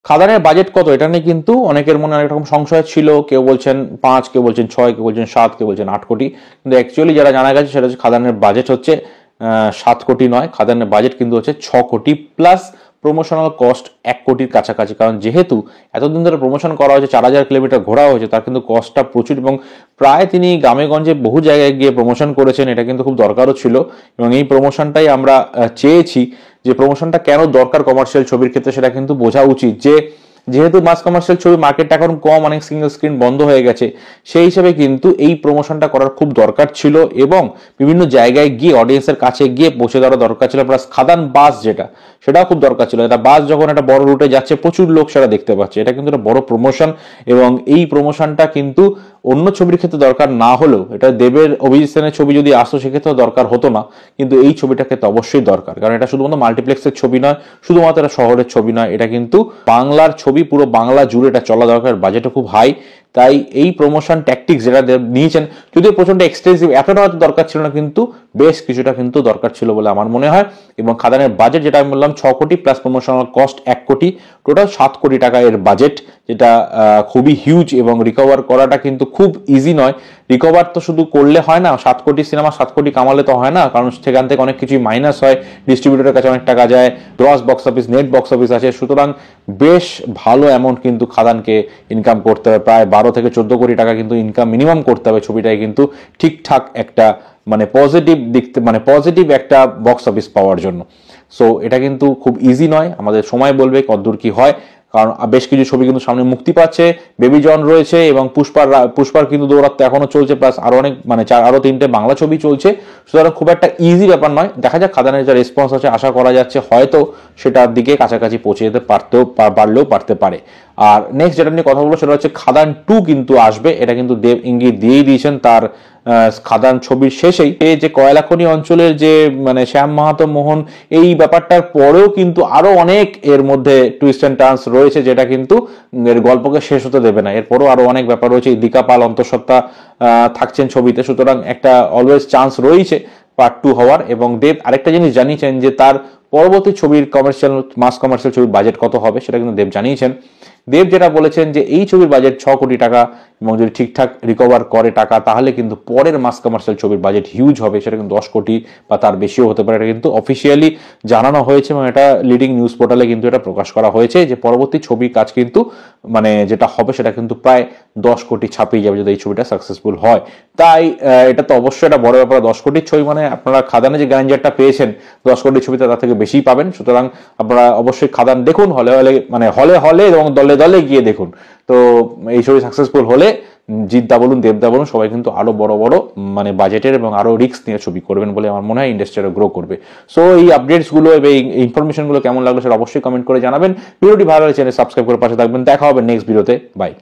খাদানের budget কত এটা নিয়ে কিন্তু অনেকের মনে অনেক রকম সংশয় ছিল। কেউ বলছেন 5, কেউ বলছেন 6, কেউ বলছেন 7, কেউ বলছেন 8 কোটি। কিন্তু অ্যাকচুয়ালি যারা জানা গেছে সেটা হচ্ছে খাদানের বাজেট হচ্ছে 7 কোটি নয়, খাদানের বাজেট কিন্তু হচ্ছে 6 কোটি প্লাস প্রমোশনাল কস্ট 1 কোটির কাছাকাছি। কারণ যেহেতু এতদিন ধরে প্রমোশন করা হয়েছে, 4000 কিলোমিটার ঘোরা হয়েছে, তার কিন্তু কস্টটা প্রচুর এবং প্রায় তিনি গ্রামে গঞ্জে বহু জায়গায় গিয়ে প্রমোশন করেছেন। এটা কিন্তু খুব দরকারও ছিল এবং এই প্রমোশনটাই আমরা চেয়েছি। যে প্রমোশনটা কেন দরকার কমার্শিয়াল ছবির ক্ষেত্রে সেটা কিন্তু বোঝা উচিত। যেহেতু মাস কমার্শিয়াল ছবি মার্কেটটা এখন কম, অনেক সিঙ্গেল স্ক্রিন বন্ধ হয়ে গেছে, সেই হিসেবে কিন্তু এই প্রমোশনটা করার খুব দরকার ছিল এবং বিভিন্ন জায়গায় গিয়ে অডিয়েন্সের কাছে গিয়ে পৌঁছে দেওয়ার দরকার ছিল। প্লাস খাদান বাস যেটা, সেটাও খুব দরকার ছিল। এটা বাস যখন একটা বড় রুটে যাচ্ছে, প্রচুর লোক সেটা দেখতে পাচ্ছে, এটা কিন্তু একটা বড় প্রমোশন এবং এই প্রমোশনটা কিন্তু অন্য ছবির ক্ষেত্রে দরকার না হলেও, এটা দেবের অভিজিৎ সেনের ছবি যদি আসতো সেক্ষেত্রেও দরকার হতো না, কিন্তু এই ছবিটার ক্ষেত্রে অবশ্যই দরকার। কারণ এটা শুধুমাত্র মাল্টিপ্লেক্সের ছবি নয়, শুধুমাত্র এটা শহরের ছবি নয়, এটা কিন্তু বাংলার ছবি, পুরো বাংলা জুড়ে এটা চলা দরকার। বাজেটও খুব হাই, তাই এই প্রমোশন ট্যাকটিক্স যেটা নিয়েছেন, যদিও প্রচন্ড এক্সটেন্সিভ, এতটা হয়তো দরকার ছিল না, কিন্তু বেশ কিছুটা কিন্তু দরকার ছিল বলে আমার মনে হয়। এবং খাদানের বাজেট যেটা আমি বললাম 6 কোটি প্লাস প্রমোশনাল কস্ট 1 কোটি, টোটাল 7 কোটি টাকা এর বাজেট, যেটা খুবই হিউজ এবং রিকভার করাটা কিন্তু খুব ইজি নয়। রিকভার তো শুধু করলে হয় না, 7 কোটি সিনেমা 7 কোটি কামালে তো হয় না, কারণ সেখান থেকে অনেক কিছুই মাইনাস হয়, ডিস্ট্রিবিউটরের কাছে অনেক টাকা যায়, gross box office, net box office আছে। সুতরাং বেশ ভালো অ্যামাউন্ট কিন্তু খাদানকে ইনকাম করতে হবে, প্রায় 12 থেকে 14 কোটি টাকা কিন্তু ইনকাম মিনিমাম করতে হবে ছবিটাই কিন্তু ঠিকঠাক একটা মানে পজিটিভ দিক, মানে পজিটিভ একটা বক্স অফিস পাওয়ার জন্য। সো এটা কিন্তু খুব ইজি নয়, আমাদের সময় বলবে কতদূর কি হয়। কারণ বেশ কিছু ছবি কিন্তু সামনে মুক্তি পাচ্ছে, বেবি জন রয়েছে এবং পুষ্পার কিন্তু দৌরাত্ম এখনো চলছে, প্লাস আরো অনেক মানে আরো 3টে বাংলা ছবি চলছে। সুতরাং খুব একটা ইজি ব্যাপার নয়। দেখা যাক খাদানের যা রেসপন্স আছে, আশা করা যাচ্ছে হয়তো সেটার দিকে কাছাকাছি পৌঁছে যেতে পারলেও পারতে পারে। আর নেক্সট যেটা নিয়ে কথা বলবো সেটা হচ্ছে খাদান 2 কিন্তু আসবে, এটা কিন্তু দেব ইঙ্গিত দিয়েই দিয়েছেন তার খাদান ছবির শেষেই। এই যে কয়লাখনি অঞ্চলের যে মানে শ্যাম মাহাতো মোহন, এই ব্যাপারটার পরেও কিন্তু আরো অনেক এর মধ্যে টুইস্ট অ্যান্ড টার্নস রয়েছে, যেটা কিন্তু এর গল্পকে শেষ হতে দেবে না। এরপরও আরো অনেক ব্যাপার রয়েছে। দীকা পাল অন্তঃসত্ত্বা থাকছেন ছবিতে, সুতরাং একটা অলওয়েজ চান্স রয়েছে পার্ট 2 হওয়ার। এবং দেব আরেকটা জিনিস জানিয়েছেন যে তার পরবর্তী ছবির মাস কমার্শিয়াল ছবির বাজেট কত হবে সেটা কিন্তু দেব জানিয়েছেন। দেব যেটা বলেছেন যে এই ছবির বাজেট 6 কোটি টাকা এবং যদি ঠিকঠাক রিকভার করে টাকা, তাহলে কিন্তু পরের মাস কমার্শিয়াল ছবির বাজেট হিউজ হবে, সেটা কিন্তু 10 কোটি বা তার বেশিও হতে পারে। এটা কিন্তু অফিসিয়ালি জানানো হয়েছে এবং এটা লিডিং নিউজ পোর্টালে কিন্তু এটা প্রকাশ করা হয়েছে যে পরবর্তী ছবির কাজ কিন্তু মানে যেটা হবে সেটা কিন্তু প্রায় 10 কোটি ছাপিয়ে যাবে যদি এই ছবিটা সাকসেসফুল হয়। তাই এটা তো অবশ্যই একটা বড় ব্যাপার। 10 কোটির ছবি মানে আপনারা খাদানে যে গ্যারান্টারটা পেয়েছেন 10 কোটির ছবিতে তার থেকে বেশি পাবেন। সুতরাং আপনারা অবশ্যই খাদান দেখুন, হলে এবং দলে দলে গিয়ে দেখুন। তো এই ছবি সাকসেসফুল হলে জিৎদা বলুন, দেবদা বলুন, সবাই কিন্তু আরো বড় বড় মানে বাজেটের এবং আরো রিস্ক নিয়ে ছবি করবেন বলে আমার মনে হয়, ইন্ডাস্ট্রি গ্রো করবে। সো এই আপডেটস গুলো এবং এই ইনফরমেশন গুলো কেমন লাগলো সেটা অবশ্যই কমেন্ট করে জানাবেন। ভিডিওটি ভালো লাগলে চ্যানেল সাবস্ক্রাইব করে পাশে থাকবেন। দেখা হবে নেক্সট ভিডিওতে। বাই।